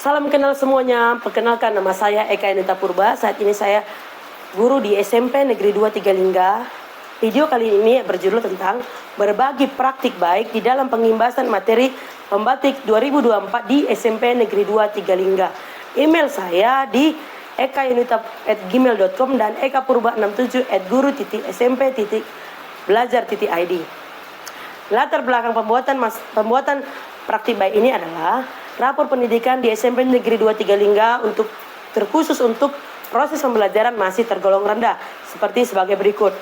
Salam kenal semuanya, perkenalkan nama saya Eka Yanita Purba. Saat ini saya guru di SMP Negeri 2 Tigalingga. Video kali ini berjudul tentang berbagi praktik baik di dalam pengimbasan materi pembatik 2024 di SMP Negeri 2 Tigalingga. Email saya di ekayanita@gmail.com dan ekapurba67@guru.smp.belajar.id. Latar belakang pembuatan praktik baik ini adalah rapor pendidikan di SMP Negeri 2 Tigalingga terkhusus untuk proses pembelajaran masih tergolong rendah seperti sebagai berikut.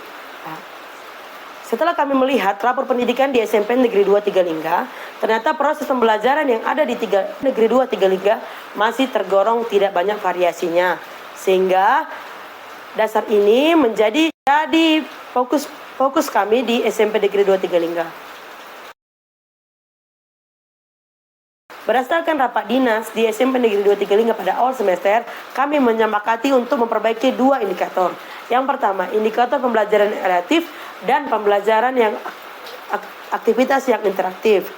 Setelah kami melihat rapor pendidikan di SMP Negeri 2 Tigalingga, ternyata proses pembelajaran yang ada di Negeri 2 Tigalingga masih tergolong tidak banyak variasinya. Sehingga dasar ini menjadi fokus kami di SMP Negeri 2 Tigalingga. Berdasarkan rapat dinas di SMP Negeri 2 Tigalingga pada awal semester, kami menyepakati untuk memperbaiki dua indikator. Yang pertama, indikator pembelajaran relatif dan pembelajaran yang aktivitas yang interaktif.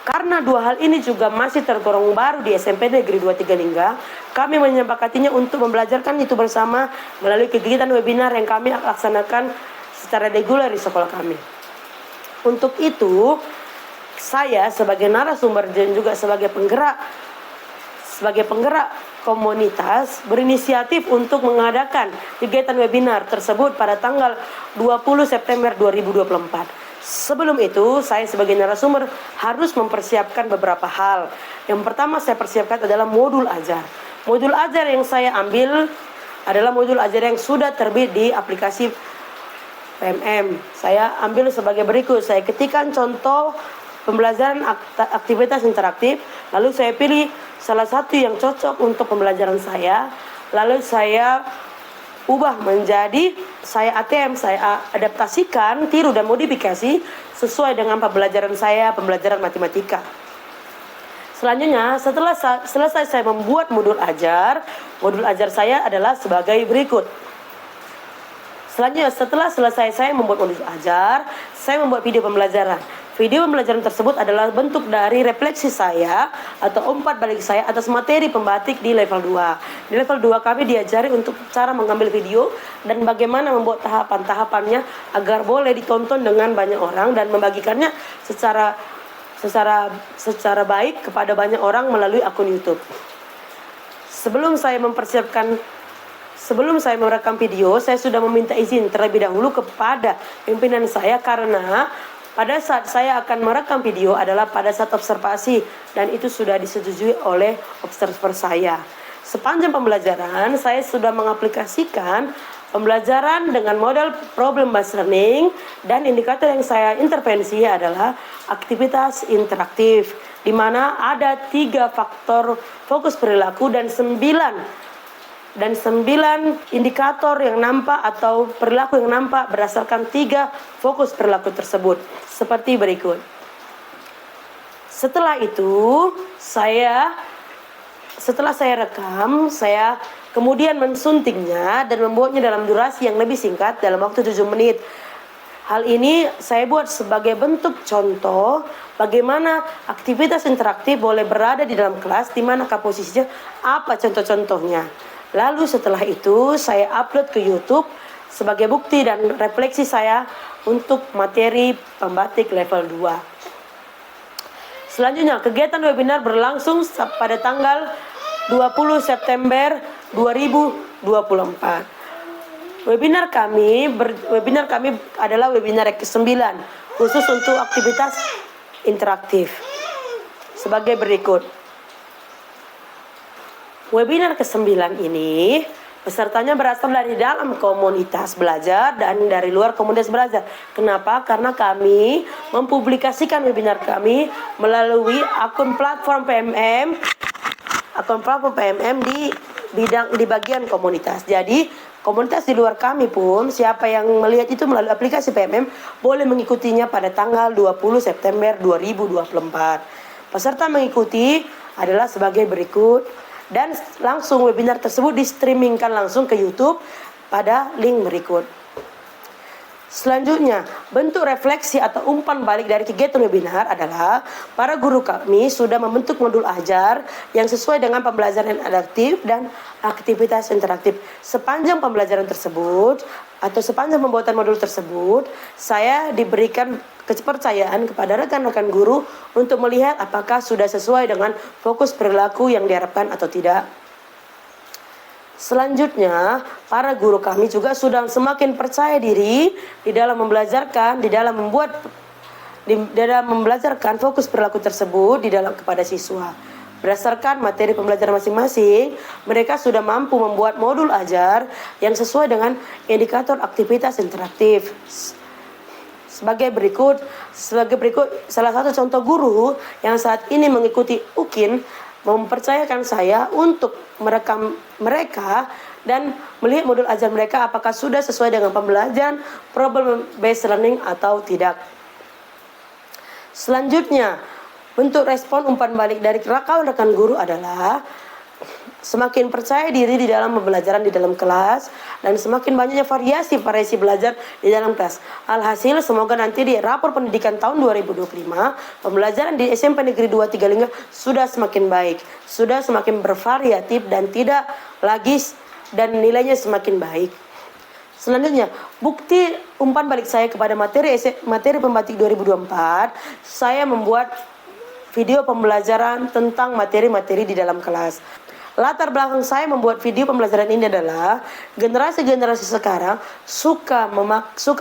Karena dua hal ini juga masih tergolong baru di SMP Negeri 2 Tigalingga, kami menyepakatinya untuk membelajarkan itu bersama melalui kegiatan webinar yang kami laksanakan secara reguler di sekolah kami. Untuk itu, saya sebagai narasumber dan juga sebagai penggerak komunitas berinisiatif untuk mengadakan kegiatan webinar tersebut pada tanggal 20 September 2024. Sebelum itu, saya sebagai narasumber harus mempersiapkan beberapa hal. Yang pertama saya persiapkan adalah modul ajar. Modul ajar yang saya ambil adalah modul ajar yang sudah terbit di aplikasi PMM. Saya ambil sebagai berikut. Saya ketikkan contoh pembelajaran aktivitas interaktif, lalu saya pilih salah satu yang cocok untuk pembelajaran saya, lalu saya ubah menjadi saya adaptasikan, tiru dan modifikasi sesuai dengan pembelajaran saya, pembelajaran matematika. Selanjutnya, setelah selesai saya membuat modul ajar saya adalah sebagai berikut. Selanjutnya, setelah selesai saya membuat modul ajar, saya membuat video pembelajaran. Video pembelajaran tersebut adalah bentuk dari refleksi saya atau umpat balik saya atas materi pembatik di level 2. Di level 2 kami diajari untuk cara mengambil video dan bagaimana membuat tahapan-tahapannya agar boleh ditonton dengan banyak orang dan membagikannya secara baik kepada banyak orang melalui akun YouTube. Sebelum saya merekam video, saya sudah meminta izin terlebih dahulu kepada pimpinan saya karena pada saat saya akan merekam video adalah pada saat observasi dan itu sudah disetujui oleh observer saya. Sepanjang pembelajaran, saya sudah mengaplikasikan pembelajaran dengan model problem based learning dan indikator yang saya intervensi adalah aktivitas interaktif, di mana ada 3 faktor fokus perilaku dan 9 indikator yang nampak atau perilaku yang nampak berdasarkan 3 fokus perilaku tersebut seperti berikut. Setelah itu, setelah saya rekam, saya kemudian mensuntingnya dan membuatnya dalam durasi yang lebih singkat dalam waktu 7 menit. Hal ini saya buat sebagai bentuk contoh bagaimana aktivitas interaktif boleh berada di dalam kelas, di manakah posisinya, apa contoh-contohnya. Lalu setelah itu saya upload ke YouTube sebagai bukti dan refleksi saya untuk materi pembatik level 2. Selanjutnya, kegiatan webinar berlangsung pada tanggal 20 September 2024. Webinar kami adalah webinar ke-9 khusus untuk aktivitas interaktif sebagai berikut. Webinar ke-9 ini pesertanya berasal dari dalam komunitas belajar dan dari luar komunitas belajar. Kenapa? Karena kami mempublikasikan webinar kami melalui akun platform PMM di bagian komunitas. Jadi komunitas di luar kami pun siapa yang melihat itu melalui aplikasi PMM boleh mengikutinya pada tanggal 20 September 2024. Peserta mengikuti adalah sebagai berikut. Dan langsung webinar tersebut di-streamingkan langsung ke YouTube pada link berikut. Selanjutnya, bentuk refleksi atau umpan balik dari kegiatan webinar adalah para guru kami sudah membentuk modul ajar yang sesuai dengan pembelajaran adaptif dan aktivitas interaktif. Sepanjang pembelajaran tersebut atau sepanjang pembuatan modul tersebut, saya diberikan kepercayaan kepada rekan-rekan guru untuk melihat apakah sudah sesuai dengan fokus perilaku yang diharapkan atau tidak. Selanjutnya, para guru kami juga sudah semakin percaya diri di dalam membelajarkan, di dalam membelajarkan fokus perilaku tersebut di dalam kepada siswa. Berdasarkan materi pembelajaran masing-masing, mereka sudah mampu membuat modul ajar yang sesuai dengan indikator aktivitas interaktif. Sebagai berikut, salah satu contoh guru yang saat ini mengikuti UKIN mempercayakan saya untuk merekam mereka dan melihat modul ajar mereka apakah sudah sesuai dengan pembelajaran problem based learning atau tidak. Selanjutnya, bentuk respon umpan balik dari rekan guru adalah semakin percaya diri di dalam pembelajaran di dalam kelas dan semakin banyaknya variasi belajar di dalam kelas. Alhasil semoga nanti di rapor pendidikan tahun 2025 pembelajaran di SMP Negeri 2 Tigalingga sudah semakin baik, sudah semakin bervariatif dan tidak lagi dan nilainya semakin baik. Selanjutnya, bukti umpan balik saya kepada materi pembatik 2024, saya membuat video pembelajaran tentang materi-materi di dalam kelas. Latar belakang saya membuat video pembelajaran ini adalah generasi-generasi sekarang suka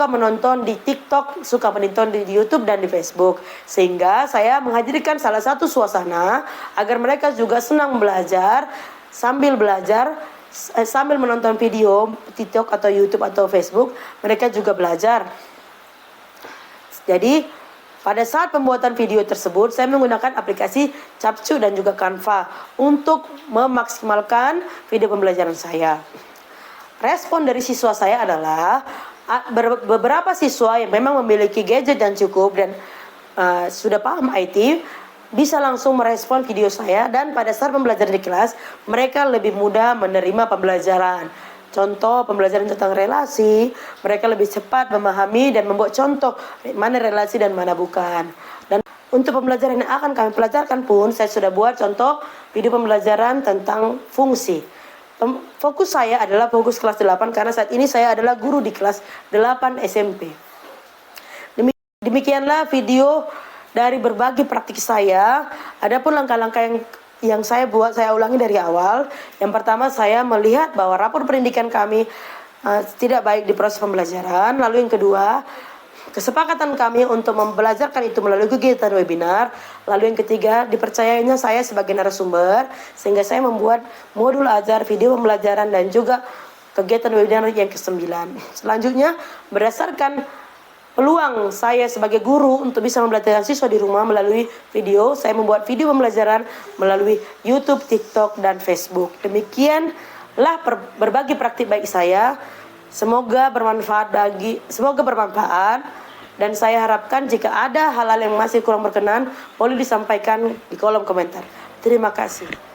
menonton di TikTok, suka menonton di YouTube dan di Facebook. Sehingga saya menghadirkan salah satu suasana agar mereka juga senang belajar sambil menonton video TikTok atau YouTube atau Facebook, mereka juga belajar. Jadi pada saat pembuatan video tersebut, saya menggunakan aplikasi Capcu dan juga Canva untuk memaksimalkan video pembelajaran saya. Respon dari siswa saya adalah beberapa siswa yang memang memiliki gadget yang cukup dan sudah paham IT, bisa langsung merespon video saya dan pada saat pembelajaran di kelas, mereka lebih mudah menerima pembelajaran. Contoh pembelajaran tentang relasi, mereka lebih cepat memahami dan membuat contoh mana relasi dan mana bukan. Dan untuk pembelajaran yang akan kami pelajarkan pun saya sudah buat contoh video pembelajaran tentang fungsi. Fokus saya adalah fokus kelas 8 karena saat ini saya adalah guru di kelas 8 SMP. Demikianlah video dari berbagi praktik saya. Adapun langkah-langkah yang saya buat, saya ulangi dari awal. Yang pertama, saya melihat bahwa rapor pendidikan kami tidak baik di proses pembelajaran. Lalu yang kedua, kesepakatan kami untuk membelajarkan itu melalui kegiatan webinar. Lalu yang ketiga, dipercayainya saya sebagai narasumber, sehingga saya membuat modul ajar, video pembelajaran, dan juga kegiatan webinar yang ke-9. Selanjutnya, berdasarkan peluang saya sebagai guru untuk bisa membelajarkan siswa di rumah melalui video, saya membuat video pembelajaran melalui YouTube, TikTok, dan Facebook. Demikianlah berbagi praktik baik saya. Semoga bermanfaat dan saya harapkan jika ada hal-hal yang masih kurang berkenan boleh disampaikan di kolom komentar. Terima kasih.